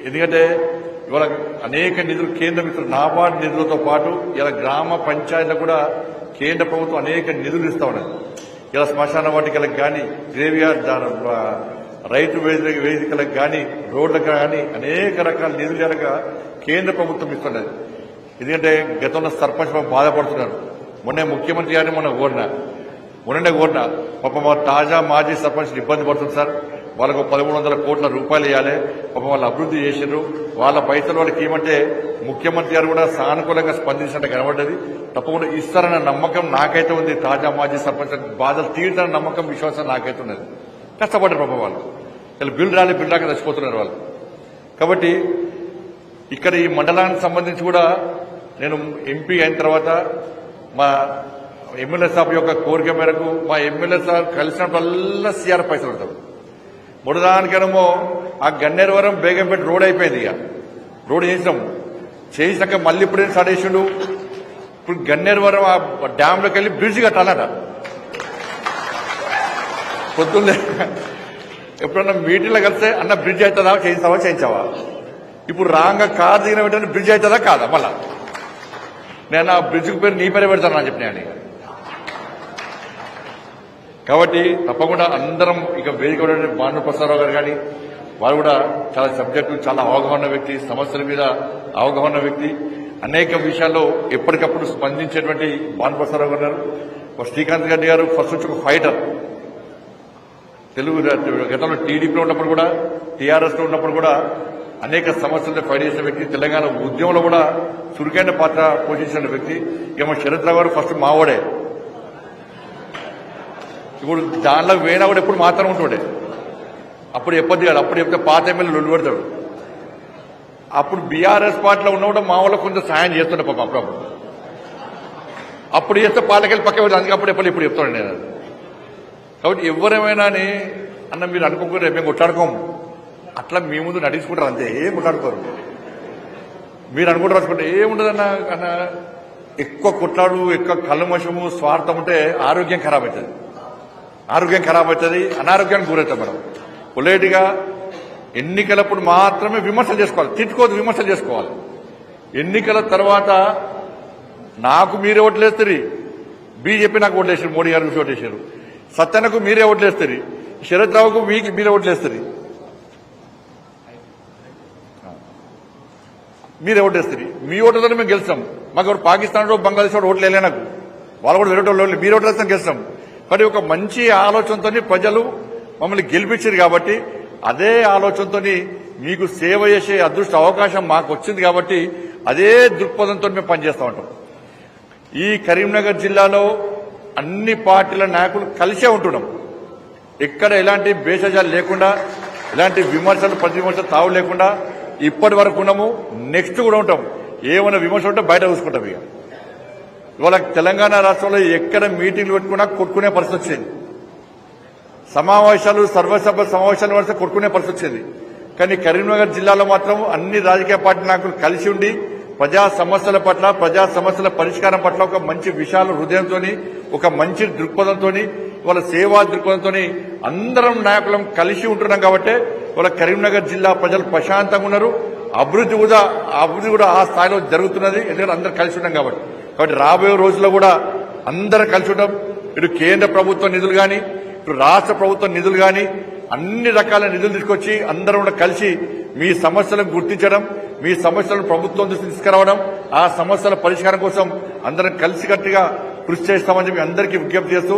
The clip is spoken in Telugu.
ఎందుకంటే ఇవాళ అనేక నిధులు కేంద్ర మిత్రులు నాబార్డు నిధులతో పాటు ఇలా గ్రామ పంచాయతీలకు కూడా కేంద్ర ప్రభుత్వం అనేక నిధులు ఇస్తా ఉన్నది. ఇలా శ్మశాన వాటికలకు కానీ గ్రేవ్యార్డ్ రైతు వేదికలకు కానీ రోడ్లకు కానీ అనేక రకాల నిధులు కనుక కేంద్ర ప్రభుత్వం ఇస్తున్నది. ఎందుకంటే గతంలో సర్పంచ్ బాధపడుతున్నారు. మొన్నే ముఖ్యమంత్రి గారిని మొన్ననే కోరిన పాపం మా తాజా మాజీ సర్పంచ్ ఇబ్బంది పడుతుంది సార్, వాళ్ళకు 1300 కోట్ల రూపాయలు ఇవ్వాలి, పాపం వాళ్ళు అభివృద్ధి చేశారు, వాళ్ళ పైసలు వాళ్ళకి ఏమంటే ముఖ్యమంత్రి గారు కూడా సానుకూలంగా స్పందించినట్టు కనబడ్డది. తప్పకుండా ఇస్తారన్న నమ్మకం నాకైతే ఉంది. తాజా మాజీ సర్పంచ్ బాధలు తీరుతారన్న నమ్మకం విశ్వాసం నాకైతే ఉన్నది. కష్టపడ్డారు పాపం వాళ్ళు, బిల్లు రాక చచ్చిపోతున్నారు వాళ్ళు. కాబట్టి ఇక్కడ ఈ మండలానికి సంబంధించి కూడా నేను ఎంపీ అయిన తర్వాత మా ఎమ్మెల్యే సాబ్ యొక్క కోరిక మేరకు మా ఎమ్మెల్యే సాబ్ కలిసినప్పుడల్లా సీఆర్ పైసలు పడతాడు. ముడదానికేమో ఆ గన్నేరువరం బేగంపేట రోడ్ అయిపోయింది. ఇక రోడ్ చేసినాక మళ్ళీ ఇప్పుడేం స్టార్ట్ చేసిండు. ఇప్పుడు గన్నేరువరం ఆ డ్యాంలోకి వెళ్ళి బ్రిడ్జ్ కట్టాలట. పొద్దున్నే ఎప్పుడన్నా మీటింగ్లో కలిస్తే అన్న బ్రిడ్జ్ అవుతుందా, చేయించావా? ఇప్పుడు రాంగా కారు దిగిన వెంటనే బ్రిడ్జ్ అవుతుందా కాదా? మళ్ళా నేను ఆ బ్రిడ్జ్కి పేరు నీ పేరే పెడతాను అని చెప్పినా. కాబట్టి తప్పకుండా అందరం ఇక వేదిక భాను ప్రసాదరావు గారు కానీ వారు కూడా చాలా సబ్జెక్టు చాలా అవగాహన వ్యక్తి, సమస్యల మీద అవగాహన వ్యక్తి, అనేక విషయాల్లో ఎప్పటికప్పుడు స్పందించేటువంటి భాను ప్రసాదరావు గారు. శ్రీకాంత్ రెడ్డి గారు ఫస్ట్ నుంచి ఒక ఫైటర్. తెలుగు గతంలో టీడీపీలో ఉన్నప్పుడు కూడా టీఆర్ఎస్ లో ఉన్నప్పుడు కూడా అనేక సమస్యలతో ఫైట్ చేసిన వ్యక్తి. తెలంగాణ ఉద్యమంలో కూడా చురుకైన పాత్ర పోషించిన వ్యక్తి. ఇక మా శరత్ రావు గారు ఫస్ట్ మావోడే. ఇప్పుడు దానిలో వేనా కూడా ఎప్పుడు మాత్రం ఉంటుండే. అప్పుడు ఎప్పటి కాదు, అప్పుడు చెప్తే పాత ఎమ్మెల్యే లొల్లు పెడతాడు. అప్పుడు బీఆర్ఎస్ పార్టీలో ఉన్న కూడా మా వాళ్ళకు కొంచెం సాయం చేస్తుండే పాప. అప్పుడు చేస్తే పాలకెళ్ళి పక్క పెడతాడు. అందుకే అప్పుడు ఇప్పుడు చెప్తాడు నేను. కాబట్టి ఎవరేమైనా అన్న మీరు అనుకోకుండా మేము కొట్లాడుకోము, అట్లా మీ ముందు నటించుకుంటారు అంతే, ఏం కొట్లాడుకోరు. మీరు అనుకుంటారు రాసుకుంటే ఏముండదన్న అన్న. ఎక్కువ కొట్లాడు, ఎక్కువ కళ్ళమోషము, స్వార్థం ఉంటే ఆరోగ్యం ఖరాబ్ అవుతుంది. అనారోగ్యానికి గురవుతాం మనం. పొలైట్గా ఎన్నికలప్పుడు మాత్రమే విమర్శలు చేసుకోవాలి, తిట్టుకోవద్దు, విమర్శలు చేసుకోవాలి. ఎన్నికల తర్వాత నాకు మీరే ఓట్లేస్తారు, బీజేపీ నాకు ఓట్లేసారు, మోడీ గారు చూసి ఓట్లేసారు, సత్యనకు మీరే ఓట్లేస్తారు, శరత్ రావుకు మీరే ఓట్లేస్తారు, మీరే ఓట్లేస్తారు. మీ ఓట్లతో మేము గెలుస్తాం. మాకు ఎవరు పాకిస్తాన్ బంగ్లాదేశ్ ఓట్లు వేయలే, నాకు వాళ్ళు కూడా వేరే వాళ్ళు మీరు ఓట్లేస్తాం గెలుస్తాం. కానీ ఒక మంచి ఆలోచనతో ప్రజలు మమ్మల్ని గెలిపించారు కాబట్టి అదే ఆలోచనతో మీకు సేవ చేసే అదృష్ట అవకాశం మాకు వచ్చింది కాబట్టి అదే దృక్పథంతో మేము పనిచేస్తూ ఉంటాం. ఈ కరీంనగర్ జిల్లాలో అన్ని పార్టీల నాయకులు కలిసే ఉంటున్నాం. ఎక్కడ ఎలాంటి భేషజాలు లేకుండా, ఎలాంటి విమర్శలు ప్రతివిమర్శలు తావు లేకుండా ఇప్పటి వరకు ఉన్నాము. నెక్స్ట్ కూడా ఉంటాం. ఏమైనా విమర్శలు ఉంటే బయట చూసుకుంటాం. ఇక ఇవాళ తెలంగాణ రాష్ట్రంలో ఎక్కడ మీటింగ్లు పెట్టుకున్నా కొట్టుకునే పరిస్థితి వచ్చింది. సమావేశాలు, సర్వసభ సమావేశాలు వస్తే కొట్టుకునే పరిస్థితి వచ్చింది. కానీ కరీంనగర్ జిల్లాలో మాత్రం అన్ని రాజకీయ పార్టీ నాయకులు కలిసి ఉండి ప్రజా సమస్యల పట్ల, ప్రజా సమస్యల పరిష్కారం పట్ల ఒక మంచి విశాల హృదయంతో, ఒక మంచి దృక్పథంతో, ఇవాళ సేవా దృక్పథంతో అందరం నాయకులం కలిసి ఉంటున్నాం. కాబట్టి ఇవాళ కరీంనగర్ జిల్లా ప్రజలు ప్రశాంతంగా ఉన్నారు. అభివృద్ధి కూడా ఆ స్థాయిలో జరుగుతున్నది. ఎందుకంటే అందరూ కలిసి ఉన్నాం కాబట్టి రాబోయే రోజుల్లో కూడా అందరం కలిసి ఉంటాం. ఇటు కేంద్ర ప్రభుత్వ నిధులు కానీ, ఇటు రాష్ట్ర ప్రభుత్వ నిధులు కానీ, అన్ని రకాల నిధులు తీసుకొచ్చి అందరం కూడా కలిసి మీ సమస్యలను గుర్తించడం, మీ సమస్యలను ప్రభుత్వం దృష్టి తీసుకురావడం, ఆ సమస్యల పరిష్కారం కోసం అందరం కలిసికట్టుగా కృషి చేస్తామని చెప్పి అందరికీ విజ్ఞప్తి చేస్తూ